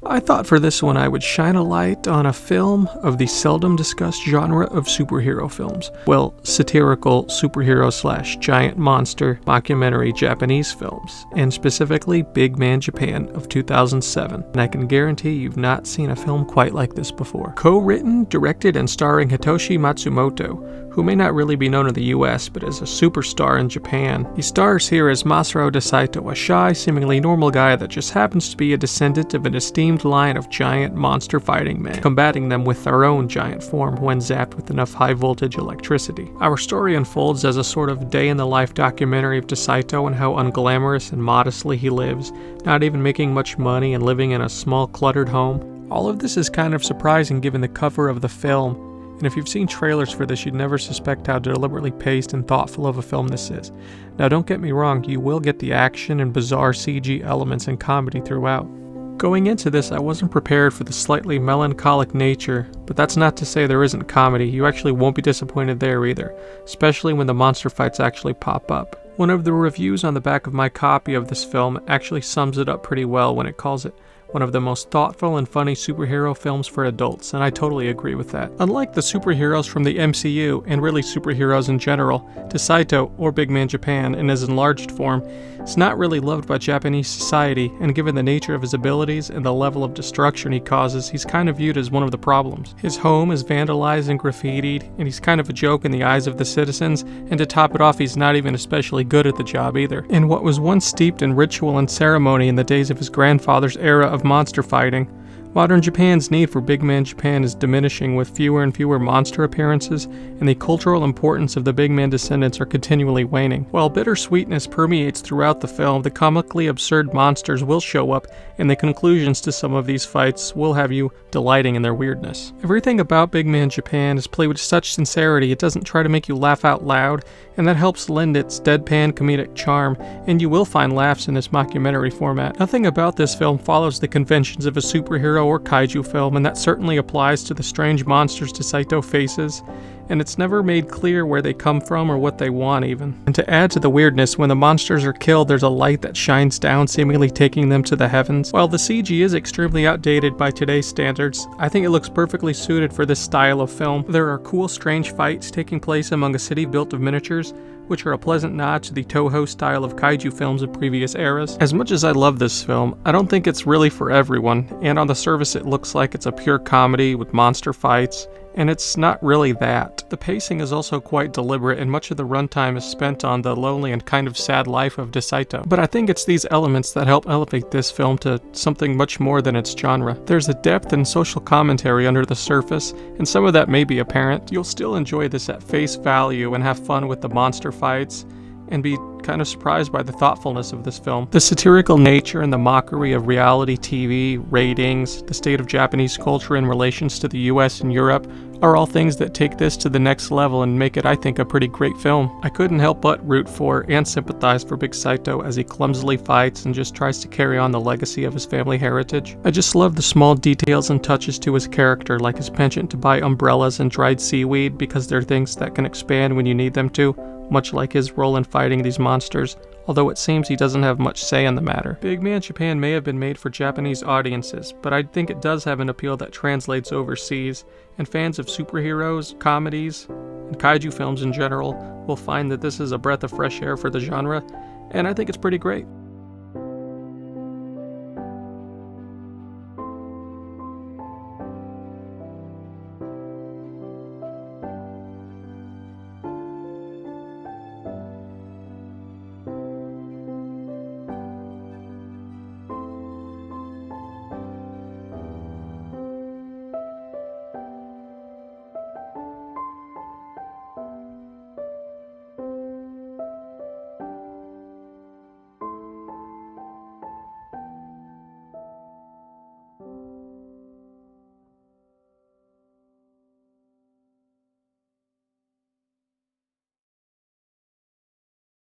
I thought for this one I would shine a light on a film of the seldom discussed genre of superhero films. Well, satirical superhero / giant monster mockumentary Japanese films, and specifically Big Man Japan of 2007. And I can guarantee you've not seen a film quite like this before. Co-written, directed, and starring Hitoshi Matsumoto, who may not really be known in the US, but is a superstar in Japan. He stars here as Masaru de Saito, a shy, seemingly normal guy that just happens to be a descendant of an esteemed line of giant monster fighting men, combating them with their own giant form when zapped with enough high-voltage electricity. Our story unfolds as a sort of day-in-the-life documentary of de Saito and how unglamorous and modestly he lives, not even making much money and living in a small, cluttered home. All of this is kind of surprising given the cover of the film, and if you've seen trailers for this, you'd never suspect how deliberately paced and thoughtful of a film this is. Now don't get me wrong, you will get the action and bizarre CG elements and comedy throughout. Going into this, I wasn't prepared for the slightly melancholic nature, but that's not to say there isn't comedy. You actually won't be disappointed there either, especially when the monster fights actually pop up. One of the reviews on the back of my copy of this film actually sums it up pretty well when it calls it one of the most thoughtful and funny superhero films for adults, and I totally agree with that. Unlike the superheroes from the MCU, and really superheroes in general, de Saito, or Big Man Japan in his enlarged form, is not really loved by Japanese society, and given the nature of his abilities and the level of destruction he causes, he's kind of viewed as one of the problems. His home is vandalized and graffitied, and he's kind of a joke in the eyes of the citizens, and to top it off, he's not even especially good at the job either. In what was once steeped in ritual and ceremony in the days of his grandfather's era of monster fighting, modern Japan's need for Big Man Japan is diminishing with fewer and fewer monster appearances, and the cultural importance of the Big Man descendants are continually waning. While bittersweetness permeates throughout the film, the comically absurd monsters will show up, and the conclusions to some of these fights will have you delighting in their weirdness. Everything about Big Man Japan is played with such sincerity it doesn't try to make you laugh out loud, and that helps lend its deadpan comedic charm, and you will find laughs in this mockumentary format. Nothing about this film follows the conventions of a superhero or kaiju film, and that certainly applies to the strange monsters de Saito faces, and it's never made clear where they come from or what they want even. And to add to the weirdness, when the monsters are killed, there's a light that shines down, seemingly taking them to the heavens. While the CG is extremely outdated by today's standards, I think it looks perfectly suited for this style of film. There are cool, strange fights taking place among a city built of miniatures, which are a pleasant nod to the Toho style of kaiju films of previous eras. As much as I love this film, I don't think it's really for everyone, and on the surface it looks like it's a pure comedy with monster fights, and it's not really that. The pacing is also quite deliberate, and much of the runtime is spent on the lonely and kind of sad life of de Saito. But I think it's these elements that help elevate this film to something much more than its genre. There's a depth and social commentary under the surface, and some of that may be apparent. You'll still enjoy this at face value and have fun with the monster fights, and be kind of surprised by the thoughtfulness of this film. The satirical nature and the mockery of reality TV, ratings, the state of Japanese culture in relations to the US and Europe are all things that take this to the next level and make it, I think, a pretty great film. I couldn't help but root for and sympathize for Big Saito as he clumsily fights and just tries to carry on the legacy of his family heritage. I just love the small details and touches to his character, like his penchant to buy umbrellas and dried seaweed because they're things that can expand when you need them to, much like his role in fighting these monsters, although it seems he doesn't have much say in the matter. Big Man Japan may have been made for Japanese audiences, but I think it does have an appeal that translates overseas, and fans of superheroes, comedies, and kaiju films in general will find that this is a breath of fresh air for the genre, and I think it's pretty great.